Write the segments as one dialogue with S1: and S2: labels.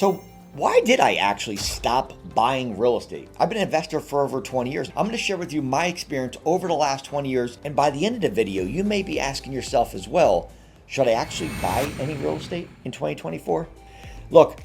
S1: So why did I actually stop buying real estate? I've been an investor for over 20 years. I'm going to share with you my experience over the last 20 years. And by the end of the video, you may be asking yourself as well, should I actually buy any real estate in 2024? Look,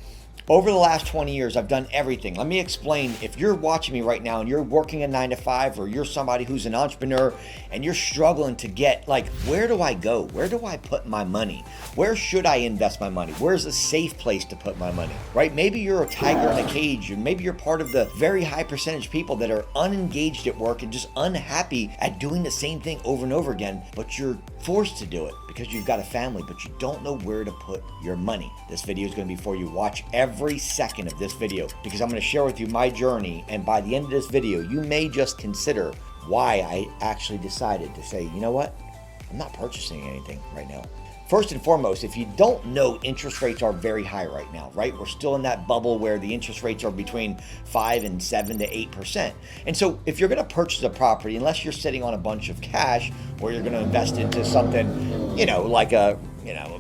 S1: over the last 20 years, I've done everything. Let me explain. If you're watching me right now and you're working a 9-to-5, or you're somebody who's an entrepreneur and you're struggling to get, like, where do I go? Where do I put my money? Where should I invest my money? Where's a safe place to put my money, right? Maybe you're a tiger in a cage, or maybe you're part of the very high percentage people that are unengaged at work and just unhappy at doing the same thing over and over again, but you're forced to do it because you've got a family, but you don't know where to put your money. This video is going to be for you. Watch every second of this video because I'm going to share with you my journey, and by the end of this video, you may just consider why I actually decided to say, you know what? I'm not purchasing anything right now. First and foremost, if you don't know, interest rates are very high right now, right? We're still in that bubble where the interest rates are between 5 and 7 to 8%. And so if you're going to purchase a property, unless you're sitting on a bunch of cash, or you're going to invest into something, like a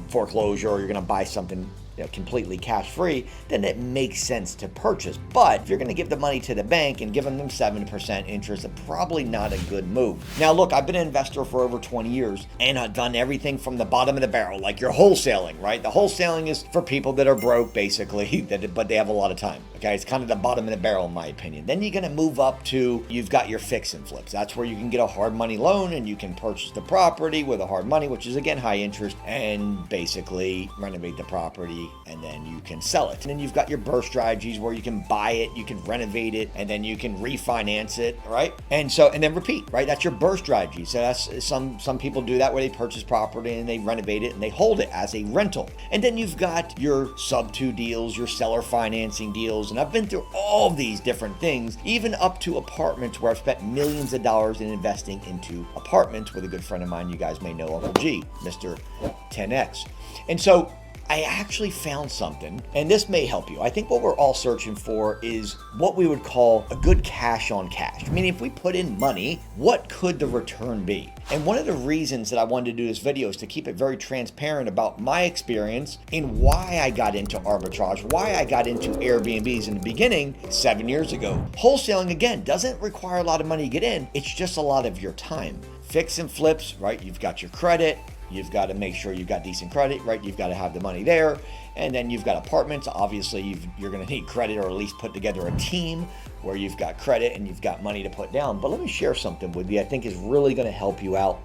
S1: foreclosure, or you're going to buy something completely cash-free, then it makes sense to purchase. But if you're going to give the money to the bank and give them 7% interest, it's probably not a good move. Now, look, I've been an investor for over 20 years, and I've done everything from the bottom of the barrel, like your wholesaling, right? The wholesaling is for people that are broke, basically, but they have a lot of time. Okay, it's kind of the bottom of the barrel, in my opinion. Then you're going to move up to, you've got your fix and flips. That's where you can get a hard money loan and you can purchase the property with a hard money, which is again high interest, and basically renovate the property, and then you can sell it. And then you've got your burst strategies where you can buy it, you can renovate it, and then you can refinance it, right? And then repeat, right? That's your burst strategy. So that's some people do that, where they purchase property and they renovate it and they hold it as a rental. And then you've got your sub-2 deals, your seller financing deals. And I've been through all these different things, even up to apartments, where I've spent millions of dollars in investing into apartments with a good friend of mine. You guys may know Uncle G, Mr. 10X. And so I actually found something, and this may help you. I think what we're all searching for is what we would call a good cash on cash. I mean, if we put in money, what could the return be? And one of the reasons that I wanted to do this video is to keep it very transparent about my experience in why I got into arbitrage, why I got into Airbnbs in the beginning 7 years ago. Wholesaling, again, doesn't require a lot of money to get in. It's just a lot of your time. Fix and flips, right? You've got your credit. You've got to make sure you've got decent credit, right? You've got to have the money there. And then you've got apartments. Obviously, you're going to need credit, or at least put together a team where you've got credit and you've got money to put down. But let me share something with you I think is really going to help you out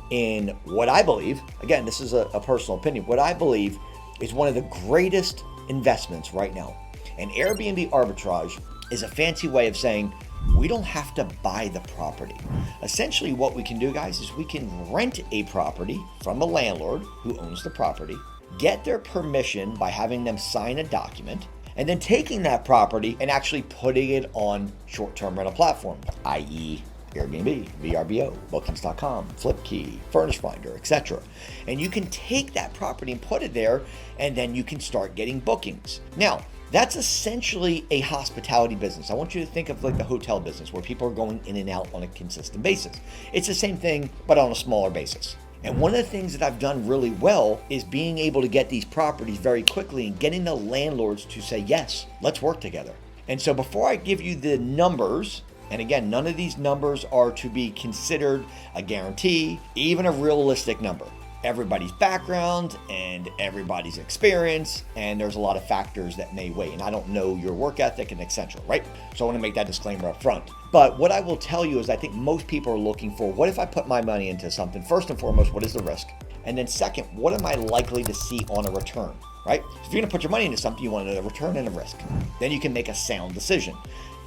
S1: in what I believe, again, this is a personal opinion, what I believe is one of the greatest investments right now. And Airbnb arbitrage is a fancy way of saying, we don't have to buy the property. Essentially, what we can do, guys, is we can rent a property from a landlord who owns the property, get their permission by having them sign a document, and then taking that property and actually putting it on short-term rental platforms, i.e. Airbnb, vrbo, bookings.com, Flipkey, Furnish Finder, etc. And you can take that property and put it there, and then you can start getting bookings. Now, that's essentially a hospitality business. I want you to think of like the hotel business, where people are going in and out on a consistent basis. It's the same thing, but on a smaller basis. And one of the things that I've done really well is being able to get these properties very quickly and getting the landlords to say, yes, let's work together. And so before I give you the numbers, and again, none of these numbers are to be considered a guarantee, even a realistic number. Everybody's background and everybody's experience, and there's a lot of factors that may weigh, and I don't know your work ethic and etc., right? So I want to make that disclaimer up front. But what I will tell you is I think most people are looking for, what if I put my money into something? First and foremost, what is the risk? And then second, what am I likely to see on a return, right? So if you're gonna put your money into something, you want a return and a risk. Then you can make a sound decision.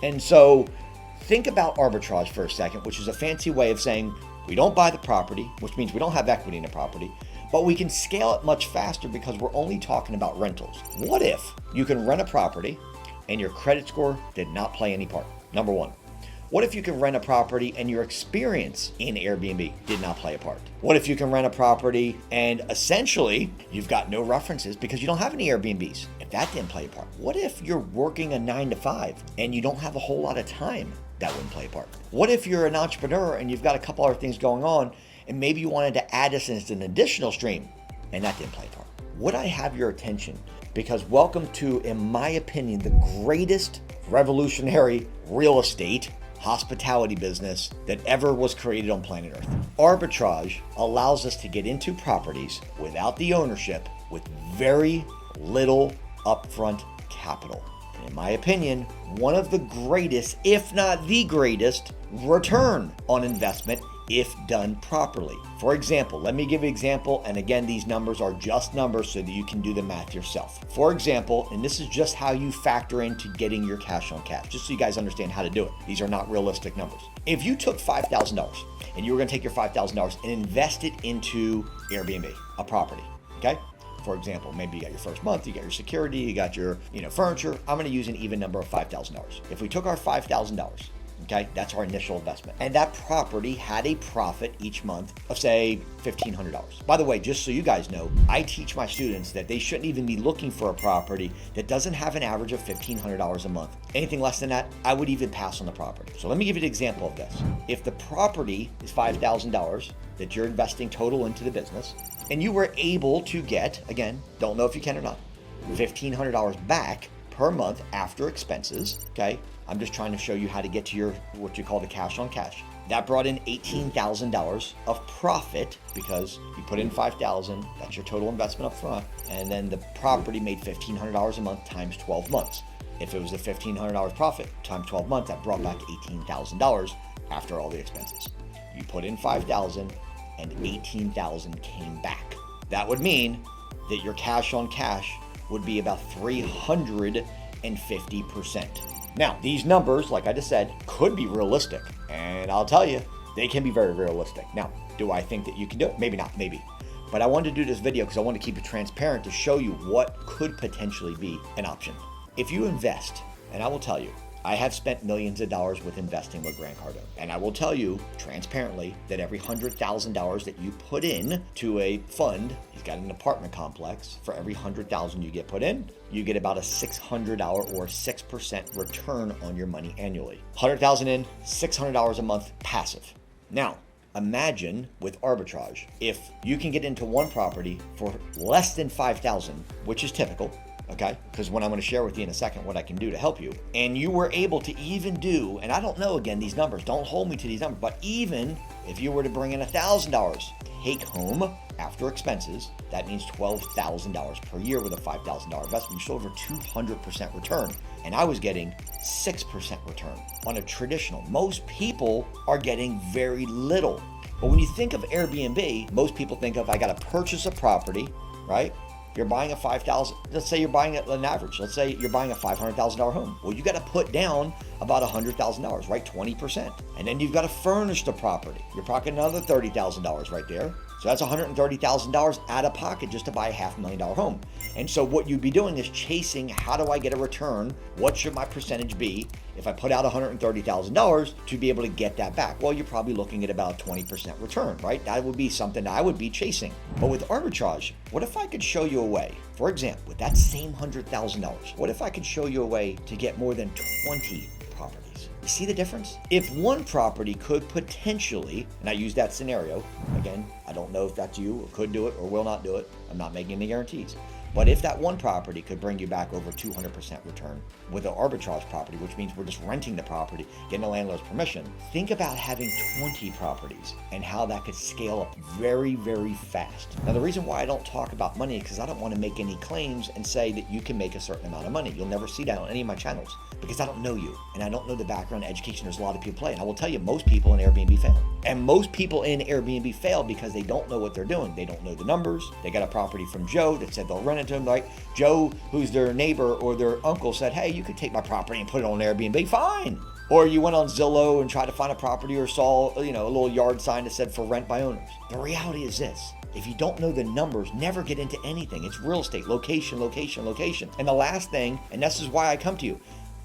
S1: And so think about arbitrage for a second, which is a fancy way of saying, we don't buy the property, which means we don't have equity in the property, but we can scale it much faster because we're only talking about rentals. What if you can rent a property and your credit score did not play any part? Number one. What if you can rent a property and your experience in Airbnb did not play a part? What if you can rent a property and essentially you've got no references because you don't have any Airbnbs? If that didn't play a part. What if you're working a 9-to-5 and you don't have a whole lot of time? That wouldn't play a part. What if you're an entrepreneur and you've got a couple other things going on and maybe you wanted to add this as an additional stream and that didn't play a part? Would I have your attention because welcome to, in my opinion, the greatest revolutionary real estate hospitality business that ever was created on planet Earth. Arbitrage allows us to get into properties without the ownership with very little upfront capital. And in my opinion, one of the greatest, if not the greatest, return on investment if done properly. For example, let me give you an example, and again, these numbers are just numbers so that you can do the math yourself. For example, and this is just how you factor into getting your cash on cash, just so you guys understand how to do it. These are not realistic numbers. If you took $5,000 and you were gonna take your $5,000 and invest it into Airbnb, a property, okay? For example, maybe you got your first month, you got your security, you got your furniture. I'm gonna use an even number of $5,000. If we took our $5,000, okay, that's our initial investment, and that property had a profit each month of, say, $1,500. By the way, just so you guys know, I teach my students that they shouldn't even be looking for a property that doesn't have an average of $1,500 a month. Anything less than that, I would even pass on the property. So let me give you an example of this. If the property is $5,000 that you're investing total into the business, and you were able to get, again, don't know if you can or not, $1,500 back per month after expenses, okay? I'm just trying to show you how to get to your, what you call the cash on cash. That brought in $18,000 of profit because you put in $5,000, that's your total investment up front, and then the property made $1,500 a month times 12 months. If it was a $1,500 profit times 12 months, that brought back $18,000 after all the expenses. You put in $5,000 and $18,000 came back. That would mean that your cash on cash would be about 350%. Now, these numbers, like I just said, could be realistic, and I'll tell you, they can be very realistic. Now, do I think that you can do it? Maybe not, maybe. But I wanted to do this video because I want to keep it transparent to show you what could potentially be an option. If you invest, and I will tell you, I have spent millions of dollars with investing with Grant Cardone. And I will tell you transparently that every $100,000 that you put in to a fund, he's got an apartment complex, for every $100,000 you get put in, you get about a $600 or 6% return on your money annually. $100,000 in, $600 a month passive. Now, imagine with arbitrage, if you can get into one property for less than $5,000, which is typical, okay? Because what I'm going to share with you in a second what I can do to help you. And you were able to even do, and I don't know, again, these numbers, don't hold me to these numbers, but even if you were to bring in $1,000 take home after expenses, that means $12,000 per year with a $5,000 investment. You're still over 200% return. And I was getting 6% return on a traditional. Most people are getting very little. But when you think of Airbnb, most people think of, I got to purchase a property, right? You're buying a $5,000, let's say you're buying an average, let's say you're buying a $500,000 home. Well, you got to put down about $100,000, right? 20%. And then you've got to furnish the property. You're talking another $30,000 right there. So that's $130,000 out of pocket just to buy a $500,000 home. And so what you'd be doing is chasing, how do I get a return? What should my percentage be if I put out $130,000 to be able to get that back? Well, you're probably looking at about 20% return, right? That would be something that I would be chasing. But with arbitrage, what if I could show you a way, for example, with that same $100,000, what if I could show you a way to get more than 20 properties? You see the difference? If one property could potentially, and I use that scenario, again, I don't know if that's you or could do it or will not do it. I'm not making any guarantees. But if that one property could bring you back over 200% return with an arbitrage property, which means we're just renting the property, getting the landlord's permission, think about having 20 properties and how that could scale up very, very fast. Now, the reason why I don't talk about money is because I don't want to make any claims and say that you can make a certain amount of money. You'll never see that on any of my channels because I don't know you and I don't know the background education there's a lot of people play. And I will tell you, most people in Airbnb fail. And most people in Airbnb fail because they don't know what they're doing. They don't know the numbers. They got a property from Joe that said they'll rent it to them, right? Joe, who's their neighbor or their uncle, said, hey, you could take my property and put it on Airbnb, fine. Or you went on Zillow and tried to find a property or saw, a little yard sign that said for rent by owners. The reality is this. If you don't know the numbers, never get into anything. It's real estate, location, location, location. And the last thing, and this is why I come to you,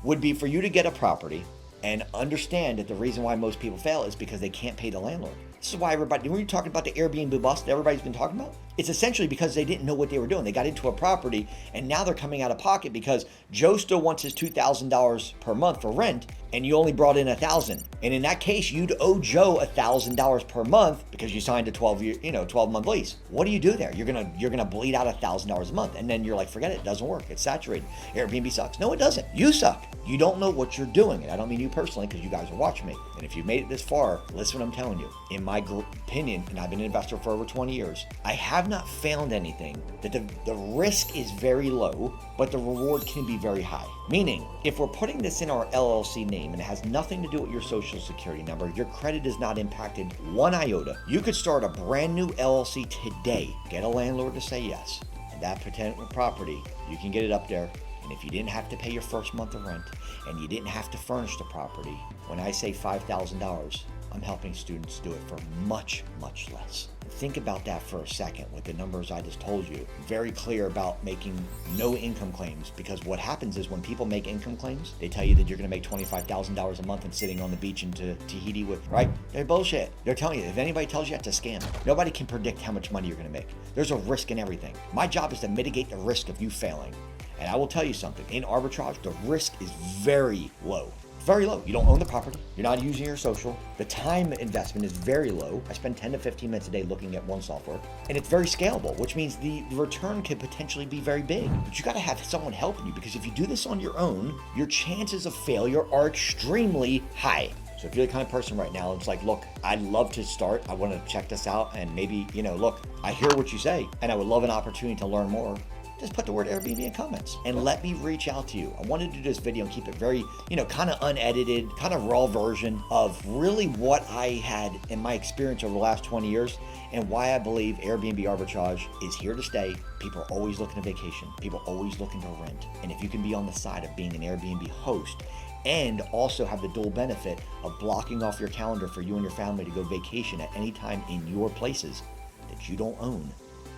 S1: would be for you to get a property and understand that the reason why most people fail is because they can't pay the landlord. This is why everybody, when you're talking about the Airbnb bust that everybody's been talking about, It's essentially because they didn't know what they were doing. They got into a property and now they're coming out of pocket because Joe still wants his $2,000 per month for rent and you only brought in $1,000. And in that case, you'd owe Joe $1,000 per month because you signed a 12-month lease. What do you do there? You're gonna bleed out $1,000 a month, and then you're like, forget it doesn't work. It's saturated. Airbnb sucks. No, it doesn't. You suck. You don't know what you're doing. And I don't mean you personally, because you guys are watching me. And if you've made it this far, listen what I'm telling you. In my opinion, and I've been an investor for over 20 years, I have not found anything that the risk is very low, but the reward can be very high. Meaning, if we're putting this in our LLC name and it has nothing to do with your social security number, your credit is not impacted one iota. You could start a brand new LLC today, get a landlord to say yes, and that potential property, you can get it up there. And if you didn't have to pay your first month of rent and you didn't have to furnish the property, when I say $5,000, I'm helping students do it for much, much less. Think about that for a second with the numbers I just told you. Very clear about making no income claims, because what happens is when people make income claims, they tell you that you're gonna make $25,000 a month and sitting on the beach in Tahiti with, right? They're bullshit. They're telling you, if anybody tells you that's a scam. Nobody can predict how much money you're gonna make. There's a risk in everything. My job is to mitigate the risk of you failing. And I will tell you something, in arbitrage, the risk is very low. Very low. You don't own the property. You're not using your social. The time investment is very low. I spend 10 to 15 minutes a day looking at one software, and it's very scalable, which means the return could potentially be very big. But you got to have someone helping you, because if you do this on your own, your chances of failure are extremely high. So if you're the kind of person right now, it's like, look, I'd love to start. I want to check this out, and maybe, look, I hear what you say, and I would love an opportunity to learn more. Just put the word Airbnb in comments and let me reach out to you. I wanted to do this video and keep it very, kind of unedited, kind of raw version of really what I had in my experience over the last 20 years and why I believe Airbnb arbitrage is here to stay. People are always looking to vacation. People are always looking to rent. And if you can be on the side of being an Airbnb host and also have the dual benefit of blocking off your calendar for you and your family to go vacation at any time in your places that you don't own,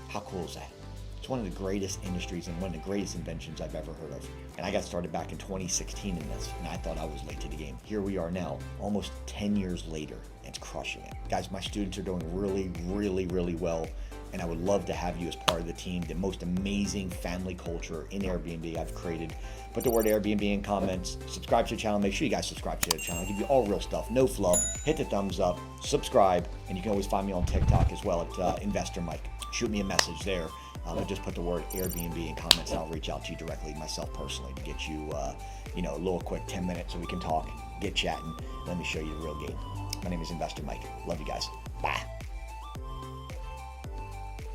S1: how cool is that? It's one of the greatest industries and one of the greatest inventions I've ever heard of. And I got started back in 2016 in this, and I thought I was late to the game. Here we are now, almost 10 years later, and it's crushing it. Guys, my students are doing really, really, really well, and I would love to have you as part of the team, the most amazing family culture in Airbnb I've created. Put the word Airbnb in comments, subscribe to the channel, make sure you guys subscribe to the channel. I give you all real stuff, no fluff. Hit the thumbs up, subscribe, and you can always find me on TikTok as well at Investor Mike. Shoot me a message there. I'll just put the word Airbnb in comments, and I'll reach out to you directly, myself personally, to get you, a little quick 10 minutes so we can talk, get chatting. Let me show you the real game. My name is Investor Mike. Love you guys. Bye.